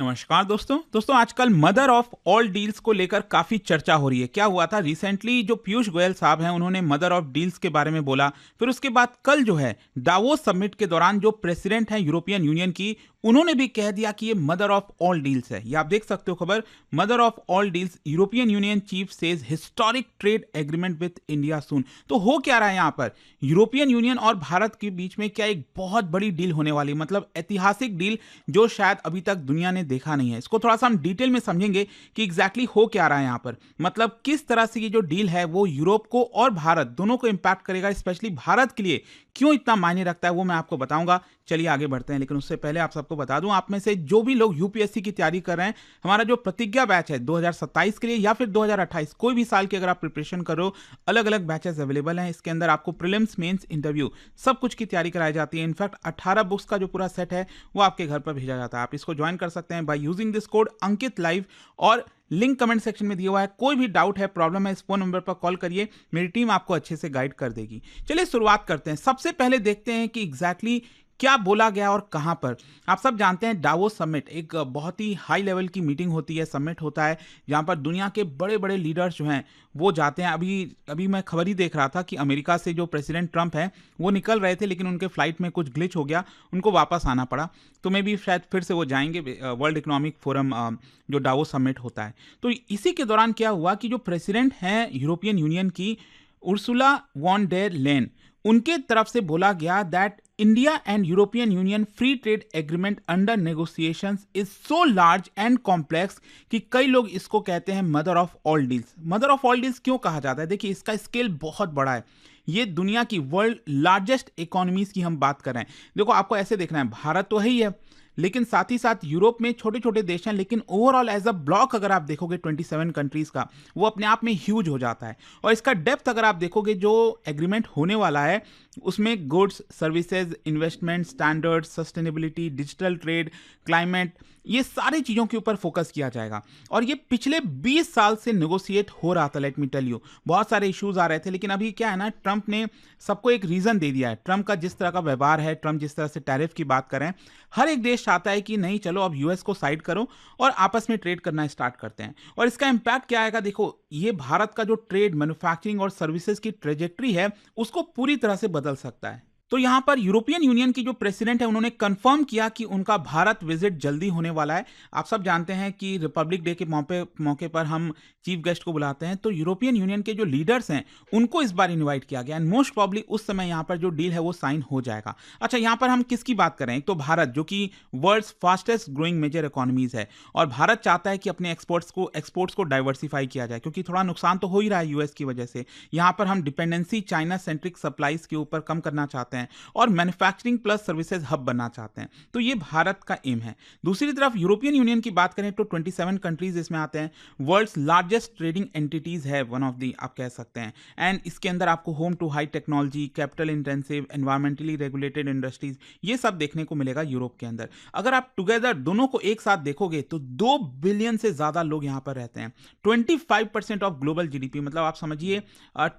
नमस्कार दोस्तों आजकल मदर ऑफ ऑल डील्स को लेकर काफी चर्चा हो रही है। क्या हुआ था रिसेंटली, जो पीयूष गोयल साहब हैं उन्होंने मदर ऑफ डील्स के बारे में बोला। फिर उसके बाद कल जो है डावोस समिट के दौरान जो प्रेसिडेंट हैं यूरोपियन यूनियन की, उन्होंने भी कह दिया कि ये मदर ऑफ ऑल डील्स है। ये आप देख सकते हो खबर, mother of all deals, European union chief says historic trade agreement with India सून। तो हो क्या रहा है यहाँ पर, यूरोपियन यूनियन और भारत के बीच में क्या एक बहुत बड़ी डील होने वाली, मतलब ऐतिहासिक डील जो शायद अभी तक दुनिया ने देखा नहीं है। इसको थोड़ा सा हम डिटेल में समझेंगे कि एग्जैक्टली हो क्या रहा है यहाँ पर, मतलब किस तरह से ये जो डील है वो यूरोप को और भारत दोनों को इंपैक्ट करेगा, स्पेशली भारत के लिए क्यों इतना मायने रखता है वो मैं आपको बताऊंगा। चलिए आगे बढ़ते हैं, लेकिन उससे पहले आप सबको बता दूं, आप में से जो भी लोग यूपीएससी की तैयारी कर रहे हैं, हमारा जो प्रतिज्ञा बैच है 2027 के लिए या फिर 2028 कोई भी साल की अगर आप प्रिपरेशन कर रहे हो, अलग अलग बैचेस अवेलेबल हैं। इसके अंदर आपको प्रीलिम्स, मेंस, इंटरव्यू सब कुछ की तैयारी कराई जाती है। इनफैक्ट 18 बुक्स का जो पूरा सेट है वो आपके घर पर भेजा जाता है। आप इसको ज्वाइन कर सकते हैं by using this code Ankit live, और लिंक कमेंट सेक्शन में दिया हुआ है। कोई भी डाउट है, प्रॉब्लम है, इस फोन नंबर पर कॉल करिए, मेरी टीम आपको अच्छे से गाइड कर देगी। चलिए शुरुआत करते हैं। सबसे पहले देखते हैं कि एग्जैक्टली क्या बोला गया और कहां पर। आप सब जानते हैं डावोस समिट एक बहुत ही हाई लेवल की मीटिंग होती है, समिट होता है, जहां पर दुनिया के बड़े बड़े लीडर्स जो हैं वो जाते हैं। अभी मैं खबर ही देख रहा था कि अमेरिका से जो प्रेसिडेंट ट्रंप हैं वो निकल रहे थे, लेकिन उनके फ्लाइट में कुछ ग्लिच हो गया, उनको वापस आना पड़ा। तो मे भी शायद फिर से वो जाएंगे, वर्ल्ड इकोनॉमिक फोरम जो डावोस समिट होता है। तो इसी के दौरान क्या हुआ कि जो प्रेसिडेंट हैं यूरोपियन यूनियन की, उर्सुला वॉन डेर लेन, उनके तरफ से बोला गया that India and European union free trade agreement under negotiations is so large and complex कि कई लोग इसको कहते हैं mother of all deals. Mother of all deals क्यों कहा जाता है? देखिए, इसका स्केल बहुत बड़ा है। ये दुनिया की वर्ल्ड लार्जेस्ट इकोनॉमीज की हम बात कर रहे हैं। देखो, आपको ऐसे देखना है, भारत तो है ही है, लेकिन साथ ही साथ यूरोप में छोटे छोटे देश हैं, लेकिन ओवरऑल एज अ ब्लॉक अगर आप देखोगे 27 कंट्रीज का, वो अपने आप में ह्यूज हो जाता है। और इसका डेप्थ अगर आप देखोगे, जो एग्रीमेंट होने वाला है उसमें goods, services, investment, standard, sustainability, digital trade, climate, ये सारी चीज़ों के ऊपर फोकस किया जाएगा। और ये पिछले 20 साल से नेगोशिएट हो रहा था। लेट मी टेल यू, बहुत सारे इश्यूज आ रहे थे, लेकिन अभी क्या है ना, ट्रंप ने सबको एक रीजन दे दिया है। ट्रंप का जिस तरह का व्यवहार है, ट्रंप जिस तरह से टैरिफ की बात करें, हर एक देश चाहता है कि नहीं, चलो अब यूएस को साइड करो और आपस में ट्रेड करना स्टार्ट करते हैं। और इसका इंपैक्ट क्या आएगा, देखो, ये भारत का जो ट्रेड, मैन्युफैक्चरिंग और सर्विसेज की ट्रेजेक्ट्री है उसको पूरी तरह से बदल सकता है। तो यहां पर यूरोपियन यूनियन की जो प्रेसिडेंट है उन्होंने कंफर्म किया कि उनका भारत विजिट जल्दी होने वाला है। आप सब जानते हैं कि रिपब्लिक डे के मौके पर हम चीफ गेस्ट को बुलाते हैं, तो यूरोपियन यूनियन के जो लीडर्स हैं उनको इस बार इनवाइट किया गया, एंड मोस्ट प्रॉब्ली उस समय यहां पर जो डील है वो साइन हो जाएगा। अच्छा, यहां पर हम किसकी बात करें? एक तो भारत, जो कि world's fastest growing major economies है, और भारत चाहता है कि अपने एक्सपोर्ट्स को डाइवर्सिफाई किया जाए, क्योंकि थोड़ा नुकसान तो हो ही रहा है यूएस की वजह से। यहां पर हम डिपेंडेंसी चाइना सेंट्रिक सप्लाईज के ऊपर कम करना चाहते हैं और मैन्युफैक्चरिंग प्लस सर्विसेज हब बनना चाहते हैं। तो ये भारत का एम है। दूसरी तरफ यूरोपियन यूनियन की बात करें तो 27 कंट्रीज इसमें आते हैं। वर्ल्ड्स लार्जेस्ट ट्रेडिंग एंटिटीज है, वन ऑफ दी आप कह सकते हैं। एंड इसके अंदर आपको home to high technology, capital intensive, environmentally regulated industries, ये सब देखने को मिलेगा यूरोप के अंदर। अगर आप टुगेदर दोनों को एक साथ देखोगे तो 2 बिलियन से ज्यादा लोग यहां पर रहते हैं। 25% ऑफ ग्लोबल जीडीपी, मतलब आप समझिए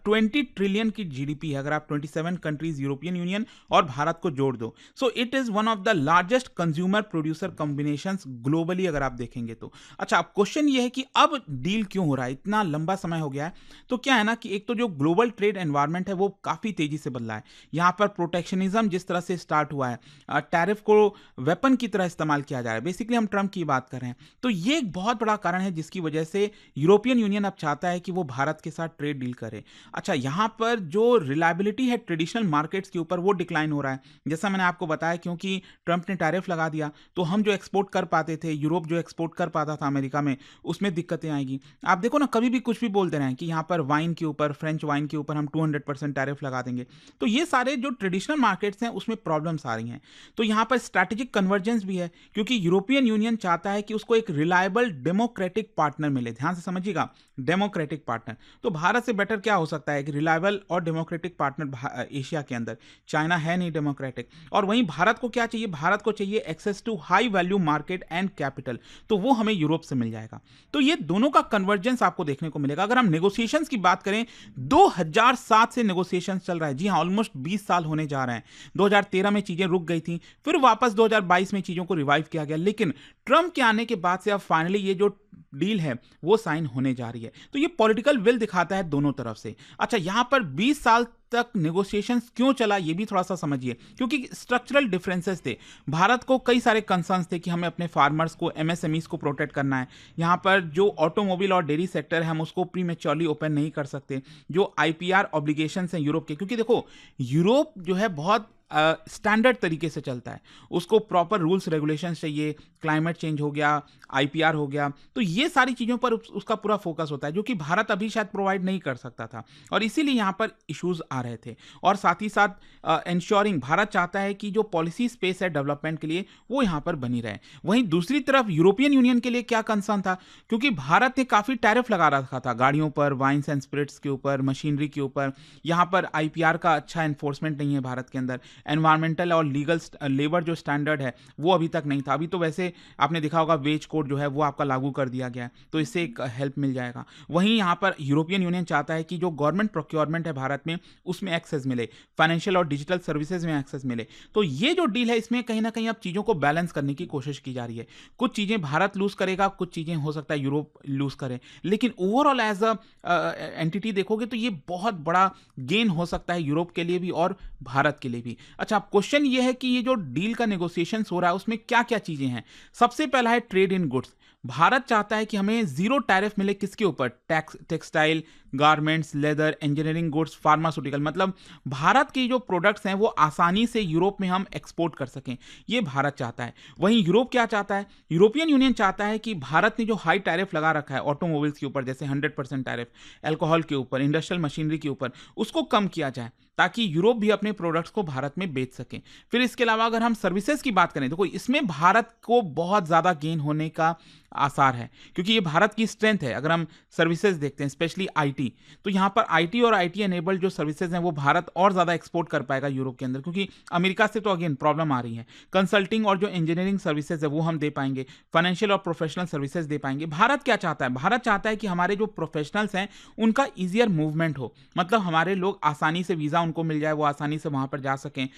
20 ट्रिलियन की जीडीपी है अगर आप 27 कंट्रीज यूरोपियन यूनियन और भारत को जोड़ दो। So it is one of the largest consumer producer combinations globally अगर आप देखेंगे तो। अच्छा, अब क्वेश्चन ये है कि अब डील क्यों हो रहा है, इतना लंबा समय हो गया है। तो क्या है ना कि एक तो जो ग्लोबल ट्रेड एनवायरनमेंट है वो काफी तेजी से बदला है। यहां पर प्रोटेक्शनिज्म जिस तरह से स्टार्ट हुआ है, टैरिफ को वेपन की तरह इस्तेमाल किया जा रहा है, बेसिकली हम ट्रंप की बात कर रहे हैं। तो ये एक बहुत बड़ा कारण है जिसकी वजह से यूरोपियन यूनियन अब चाहता है कि वो भारत के साथ ट्रेड डील करे। अच्छा, यहां पर जो रिलायबिलिटी है ट्रेडिशनल मार्केट्स के ऊपर वो डिक्लाइन हो रहा है, जैसा मैंने आपको बताया, क्योंकि ट्रंप ने टैरिफ लगा दिया तो हम जो एक्सपोर्ट कर पाते थे, यूरोप जो एक्सपोर्ट कर पाता था अमेरिका में, उसमें दिक्कतें आएगी। आप देखो ना, कभी भी कुछ भी बोलते रहे कि यहां पर वाइन के ऊपर, फ्रेंच वाइन के ऊपर हम 200% टैरिफ लगा देंगे, तो ये सारे जो ट्रेडिशनल मार्केट्स हैं उसमें प्रॉब्लम्स आ रही हैं। तो यहां पर स्ट्रैटेजिक कन्वर्जेंस भी है, क्योंकि यूरोपियन यूनियन चाहता है कि उसको एक रिलायबल डेमोक्रेटिक पार्टनर मिले। ध्यान से समझिएगा, डेमोक्रेटिक पार्टनर। तो भारत से बेटर क्या हो सकता है, एक रिलायबल और डेमोक्रेटिक पार्टनर एशिया के अंदर। चाइना है नहीं डेमोक्रेटिक। और वहीं भारत को क्या चाहिए, भारत को चाहिए access to high value market and capital, तो वो हमें यूरोप से मिल जाएगा। तो ये दोनों का कन्वर्जेंस आपको देखने को मिलेगा। अगर हम नेगोशिएशंस की बात करें, 2007 से नेगोशिएशंस चल रहा है, जी हाँ, ऑलमोस्ट 20 साल होने जा रहे हैं। 2013 में चीजें रुक गई थी, फिर वापस 2022 में चीजों को रिवाइव किया गया, लेकिन ट्रंप के आने के बाद से अब फाइनली ये जो डील है वो साइन होने जा रही है। तो ये पॉलिटिकल विल दिखाता है दोनों तरफ से। अच्छा, यहां पर 20 साल तक नेगोशिएशंस क्यों चला, ये भी थोड़ा सा समझिए, क्योंकि स्ट्रक्चरल डिफरेंसेस थे। भारत को कई सारे कंसर्न्स थे कि हमें अपने फार्मर्स को, एमएसएमईज को प्रोटेक्ट करना है। यहाँ पर जो ऑटोमोबाइल और डेयरी सेक्टर है, हम उसको प्रीमेच्योरली ओपन नहीं कर सकते। जो आईपीआर ऑब्लिगेशंस हैं यूरोप के, क्योंकि देखो यूरोप जो है बहुत स्टैंडर्ड तरीके से चलता है, उसको प्रॉपर रूल्स रेगुलेशंस चाहिए, क्लाइमेट चेंज हो गया, आईपीआर हो गया, तो ये सारी चीज़ों पर उसका पूरा फोकस होता है, जो कि भारत अभी शायद प्रोवाइड नहीं कर सकता था, और इसीलिए यहाँ पर इश्यूज आ रहे थे। और साथ ही साथ इंश्योरिंग, भारत चाहता है कि जो पॉलिसी स्पेस है डेवलपमेंट के लिए वो यहाँ पर बनी रहे। वहीं दूसरी तरफ यूरोपियन यूनियन के लिए क्या कंसर्न था, क्योंकि भारत ने काफ़ी टैरिफ लगा रखा था गाड़ियों पर, वाइन्स एंड स्पिरिट्स के ऊपर, मशीनरी के ऊपर। यहाँ पर आईपीआर का अच्छा इन्फोर्समेंट नहीं है भारत के अंदर, एनवायरमेंटल और लीगल लेबर जो स्टैंडर्ड है वो अभी तक नहीं था। अभी तो वैसे आपने देखा होगा वेज कोड जो है वो आपका लागू कर दिया गया है, तो इससे एक हेल्प मिल जाएगा। वहीं यहाँ पर यूरोपियन यूनियन चाहता है कि जो गवर्नमेंट प्रोक्योरमेंट है भारत में उसमें एक्सेस मिले, फाइनेंशियल और डिजिटल सर्विसेज में एक्सेस मिले। तो ये जो डील है इसमें कहीं ना कहीं अब चीज़ों को बैलेंस करने की कोशिश की जा रही है। कुछ चीज़ें भारत लूज करेगा, कुछ चीज़ें हो सकता है यूरोप लूज करे, लेकिन ओवरऑल एज अ एंटिटी देखोगे तो ये बहुत बड़ा गेन हो सकता है यूरोप के लिए भी और भारत के लिए भी। अच्छा, अब क्वेश्चन ये है कि ये जो डील का नेगोशिएशन हो रहा है उसमें क्या क्या चीजें हैं। सबसे पहला है ट्रेड इन गुड्स। भारत चाहता है कि हमें जीरो टैरिफ मिले, किसके ऊपर, textile, garments, leather, engineering goods, pharmaceutical, मतलब भारत की जो प्रोडक्ट्स हैं वो आसानी से यूरोप में हम एक्सपोर्ट कर सकें, ये भारत चाहता है। वहीं यूरोप क्या चाहता है, यूरोपियन यूनियन चाहता है कि भारत ने जो हाई टैरिफ लगा रखा है ऑटोमोबाइल्स के ऊपर, जैसे 100% टैरिफ, अल्कोहल के ऊपर, इंडस्ट्रियल मशीनरी के ऊपर, उसको कम किया जाए ताकि यूरोप भी अपने प्रोडक्ट्स को भारत में बेच सकें। फिर इसके अलावा अगर हम सर्विसेज की बात करें, देखो इसमें भारत को बहुत ज़्यादा गेन होने का आसार है, क्योंकि ये भारत की स्ट्रेंथ है। अगर हम सर्विसेज देखते हैं, स्पेशली आईटी, तो यहाँ पर आईटी और आईटी एनेबल्ड जो सर्विसेज हैं वो भारत और ज़्यादा एक्सपोर्ट कर पाएगा यूरोप के अंदर, क्योंकि अमेरिका से तो अगेन प्रॉब्लम आ रही है। कंसल्टिंग और जो इंजीनियरिंग सर्विसेज है वो हम दे पाएंगे, फाइनेंशियल और प्रोफेशनल सर्विसेज दे पाएंगे। भारत क्या चाहता है, भारत चाहता है कि हमारे जो प्रोफेशनल्स हैं उनका ईजियर मूवमेंट हो, मतलब हमारे लोग आसानी से वीज़ा उनको मिल जाए, वो आसानी से वहाँ पर जा सकें,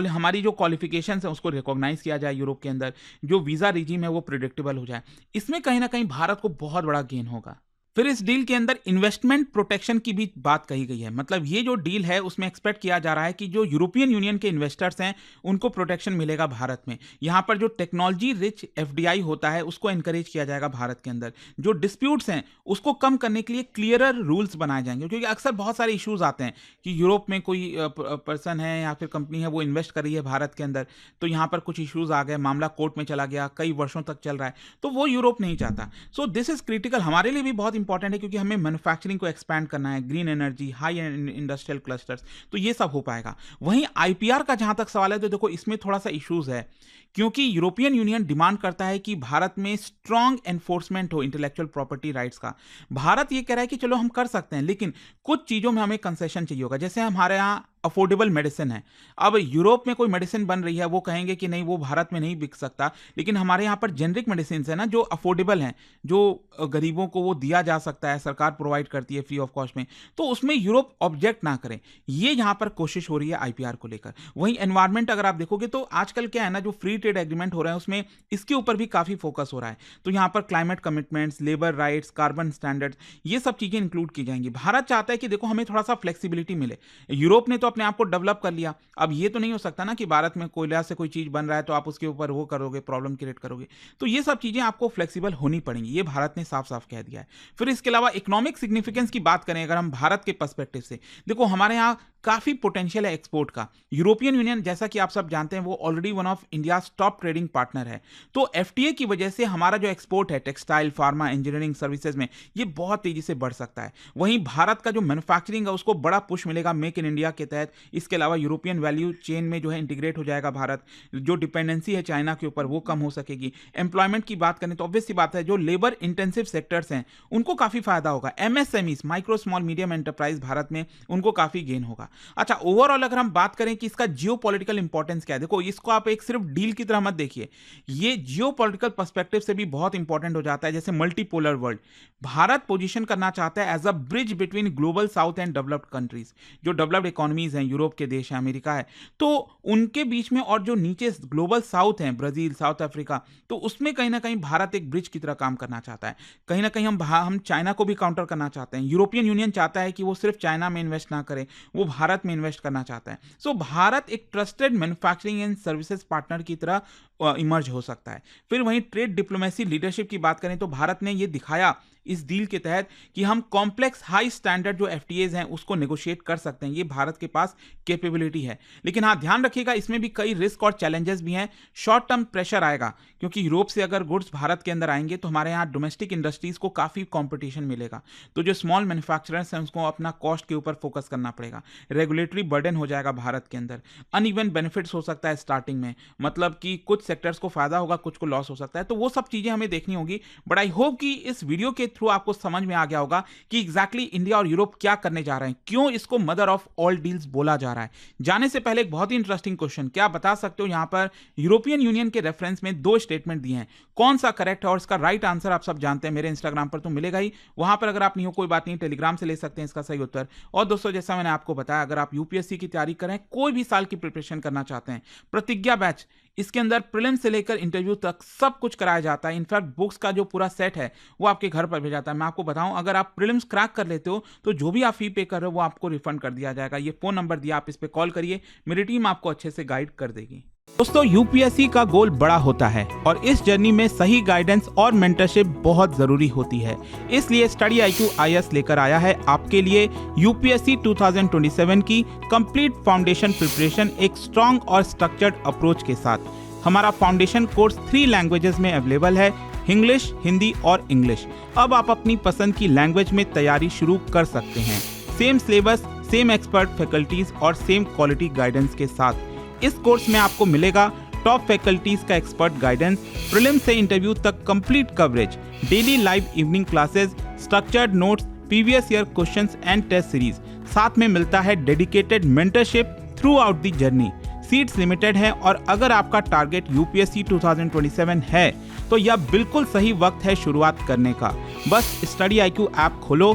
हमारी जो क्वालिफिकेशन है उसको रिकॉग्नाइज किया जाए यूरोप के अंदर, जो वीज़ा रिजीम है वो प्रिडिक्टेबल हो जाए। इसमें कहीं ना कहीं भारत को बहुत बड़ा गेन होगा। फिर इस डील के अंदर इन्वेस्टमेंट प्रोटेक्शन की भी बात कही गई है, मतलब ये जो डील है उसमें एक्सपेक्ट किया जा रहा है कि जो यूरोपियन यूनियन के इन्वेस्टर्स हैं उनको प्रोटेक्शन मिलेगा भारत में। यहाँ पर जो टेक्नोलॉजी रिच एफडीआई होता है उसको एनकरेज किया जाएगा भारत के अंदर। जो डिस्प्यूट्स हैं उसको कम करने के लिए क्लियरर रूल्स बनाए जाएंगे, क्योंकि अक्सर बहुत सारे इशूज आते हैं कि यूरोप में कोई पर्सन है या फिर कंपनी है वो इन्वेस्ट कर रही है भारत के अंदर, तो यहाँ पर कुछ इशूज आ गए, मामला कोर्ट में चला गया, कई वर्षों तक चल रहा है, तो वो यूरोप नहीं चाहता। सो दिस इज क्रिटिकल, हमारे लिए भी बहुत इंपॉर्टेंट है, क्योंकि हमें मैन्युफैक्चरिंग को एक्सपैंड करना है, green energy, high industrial clusters, तो ये सब हो पाएगा। वहीं आईपीआर का जहां तक सवाल है तो देखो इसमें थोड़ा सा इश्यूज है, क्योंकि यूरोपियन यूनियन डिमांड करता है कि भारत में स्ट्रांग एनफोर्समेंट हो इंटेलेक्चुअल प्रॉपर्टी राइट्स का। भारत ये कह रहा है कि चलो हम कर सकते हैं, लेकिन कुछ चीज़ों में हमें कंसेशन चाहिए होगा। जैसे हमारे यहाँ अफोर्डेबल मेडिसिन है, अब यूरोप में कोई मेडिसिन बन रही है वो कहेंगे कि नहीं वो भारत में नहीं बिक सकता, लेकिन हमारे यहाँ पर जेनरिक मेडिसिन है ना जो अफोर्डेबल हैं, जो गरीबों को वो दिया जा सकता है, सरकार प्रोवाइड करती है फ्री ऑफ कॉस्ट में, तो उसमें यूरोप ऑब्जेक्ट ना करें, ये यहाँ पर कोशिश हो रही है आईपीआर को लेकर। वहीं एनवायरमेंट अगर आप देखोगे तो आजकल क्या है ना, जो फ्री ट्रेड एग्रीमेंट हो रहे हैं उसमें इसके ऊपर भी काफी फोकस हो रहा है, तो यहाँ पर climate commitments, labour rights, carbon standards, ये सब चीजें इंक्लूड की जाएंगी। भारत चाहता है कि देखो हमें थोड़ा सा फ्लेक्सिबिलिटी मिले। यूरोप ने तो अपने आप को डेवलप कर लिया, अब ये तो नहीं हो सकता ना कि भारत में कोयला से कोई चीज बन रहा है तो आप उसके ऊपर वो करोगे, प्रॉब्लम क्रिएट करोगे, तो ये सब चीजें आपको फ्लेक्सिबल होनी पड़ेंगी, ये भारत ने साफ साफ कह दिया है। फिर इसके अलावा इकोनॉमिक सिग्निफिकेंस की बात करें अगर हम भारत के पर्सपेक्टिव से, देखो हमारे यहाँ काफी पोटेंशियल है एक्सपोर्ट का। यूरोपियन यूनियन जैसा कि आप सब जानते हैं वो already one of India top trading partner है, तो एफटीए की वजह से हमारा जो एक्सपोर्ट है टेक्सटाइल, फार्मा, इंजीनियरिंग सर्विसेज में ये बहुत तेजी से बढ़ सकता है। वहीं भारत का जो मैन्युफैक्चरिंग है उसको बड़ा पुश मिलेगा मेक इन इंडिया के तहत। इसके अलावा यूरोपियन वैल्यू चेन में जो है इंटीग्रेट हो जाएगा भारत, जो डिपेंडेंसी है चाइना के ऊपर वो कम हो सकेगी। एम्प्लॉयमेंट की बात करें तो ऑब्वियस सी बात है जो लेबर इंटेंसिव सेक्टर्स हैं उनको काफी फायदा होगा। MSMEs, micro small medium enterprise Bharat में, उनको काफी गेन होगा। होगा। अच्छा, ओवरऑल अगर हम बात करें कि इसका जियोपॉलिटिकल इंपॉर्टेंस क्या है, देखो इसको आप एक सिर्फ डील की तरह मत देखिए, ये जियोपॉलिटिकल पर्सपेक्टिव से भी बहुत इंपॉर्टेंट हो जाता है। जैसे मल्टीपोलर वर्ल्ड, भारत पोजीशन करना चाहता है as a bridge between global south and developed countries. जो डेवलप्ड इकोनॉमीज हैं, यूरोप के देश हैं, अमेरिका है, तो उनके बीच में और जो नीचे ग्लोबल साउथ हैं, ब्राजील, साउथ अफ्रीका, तो उसमें कहीं ना कहीं भारत एक ब्रिज की तरह काम करना चाहता है। कहीं ना कहीं हम चाइना को भी काउंटर करना चाहते हैं। यूरोपियन यूनियन चाहता है कि वो सिर्फ चाइना में इन्वेस्ट ना करे, वो भारत में इन्वेस्ट करना चाहता है। सो भारत एक trusted manufacturing and services partner की तरह इमर्ज हो सकता है। फिर वहीं ट्रेड डिप्लोमेसी लीडरशिप की बात करें तो भारत ने ये दिखाया इस डील के तहत कि हम कॉम्प्लेक्स हाई स्टैंडर्ड जो एफटीएज हैं उसको नेगोशिएट कर सकते हैं। ये भारत के पास कैपेबिलिटी है। लेकिन हाँ, ध्यान रखिएगा, इसमें भी कई रिस्क और चैलेंजेस भी हैं। शॉर्ट टर्म प्रेशर आएगा, क्योंकि यूरोप से अगर गुड्स भारत के अंदर आएंगे तो हमारे यहाँ डोमेस्टिक इंडस्ट्रीज को काफ़ी कॉम्पिटिशन मिलेगा। तो जो स्मॉल मैन्युफैक्चरर्स हैं उसको अपना कॉस्ट के ऊपर फोकस करना पड़ेगा। रेगुलेटरी बर्डन हो जाएगा भारत के अंदर। अनइवन बेनिफिट्स हो सकता है स्टार्टिंग में, मतलब कि कुछ सेक्टर्स को फायदा होगा, कुछ को लॉस हो सकता है। तो वो सब चीज़ें हमें देखनी होगी। बट आई होप कि इस वीडियो के थ्रू आपको समझ में आ गया होगा कि एग्जैक्टली इंडिया और यूरोप क्या करने जा रहे हैं, क्यों इसको मदर ऑफ ऑल डील्स बोला जा रहा है। जाने से पहले एक बहुत ही इंटरेस्टिंग क्वेश्चन, क्या बता सकते हो यहां पर यूरोपियन यूनियन के रेफरेंस में 2 स्टेटमेंट दिए हैं, कौन सा करेक्ट है? और इसका राइट आंसर आप सब जानते हैं, मेरे इंस्टाग्राम पर तो मिलेगा ही, वहां पर अगर आप नहीं हो कोई बात नहीं, टेलीग्राम से ले सकते हैं इसका सही उत्तर। और दोस्तों, जैसा मैंने आपको बताया, अगर आप यूपीएससी की तैयारी करें, कोई भी साल की प्रिपरेशन करना चाहते हैं, प्रतिज्ञा बैच, इसके अंदर प्रीलिम से लेकर इंटरव्यू तक सब कुछ कराया जाता है। इनफैक्ट बुक्स का जो पूरा सेट है वो आपके घर पर भेजा जाता है। मैं आपको बताऊं, अगर आप प्रीलिम्स क्रैक कर लेते हो तो जो भी आप फी पे कर रहे हो वो आपको रिफंड कर दिया जाएगा। ये फोन नंबर दिया, आप इस पे कॉल करिए, मेरी टीम आपको अच्छे से गाइड कर देगी। दोस्तों, यूपीएससी का गोल बड़ा होता है और इस जर्नी में सही गाइडेंस और मेंटरशिप बहुत जरूरी होती है। इसलिए स्टडी IQ IAS लेकर आया है आपके लिए यूपीएससी 2027 की कंप्लीट फाउंडेशन प्रिपरेशन एक स्ट्रॉन्ग और स्ट्रक्चर्ड अप्रोच के साथ। हमारा फाउंडेशन कोर्स 3 लैंग्वेजेस में अवेलेबल है, इंग्लिश, हिंदी और इंग्लिश। अब आप अपनी पसंद की लैंग्वेज में तैयारी शुरू कर सकते हैं, same syllabus, same expert faculties और सेम क्वालिटी गाइडेंस के साथ। इस कोर्स में आपको मिलेगा टॉप फैकल्टीज का एक्सपर्ट गाइडेंस, प्रीलिम से इंटरव्यू तक complete coverage, daily live evening classes, structured notes, previous year questions and test series. साथ में मिलता है dedicated mentorship throughout the journey. Seats limited है और अगर आपका टारगेट यूपीएससी 2027 है तो यह बिल्कुल सही वक्त है शुरुआत करने का। बस स्टडी IQ ऐप खोलो।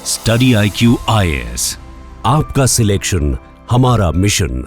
स्टडी IQ IAS, आपका सिलेक्शन हमारा मिशन।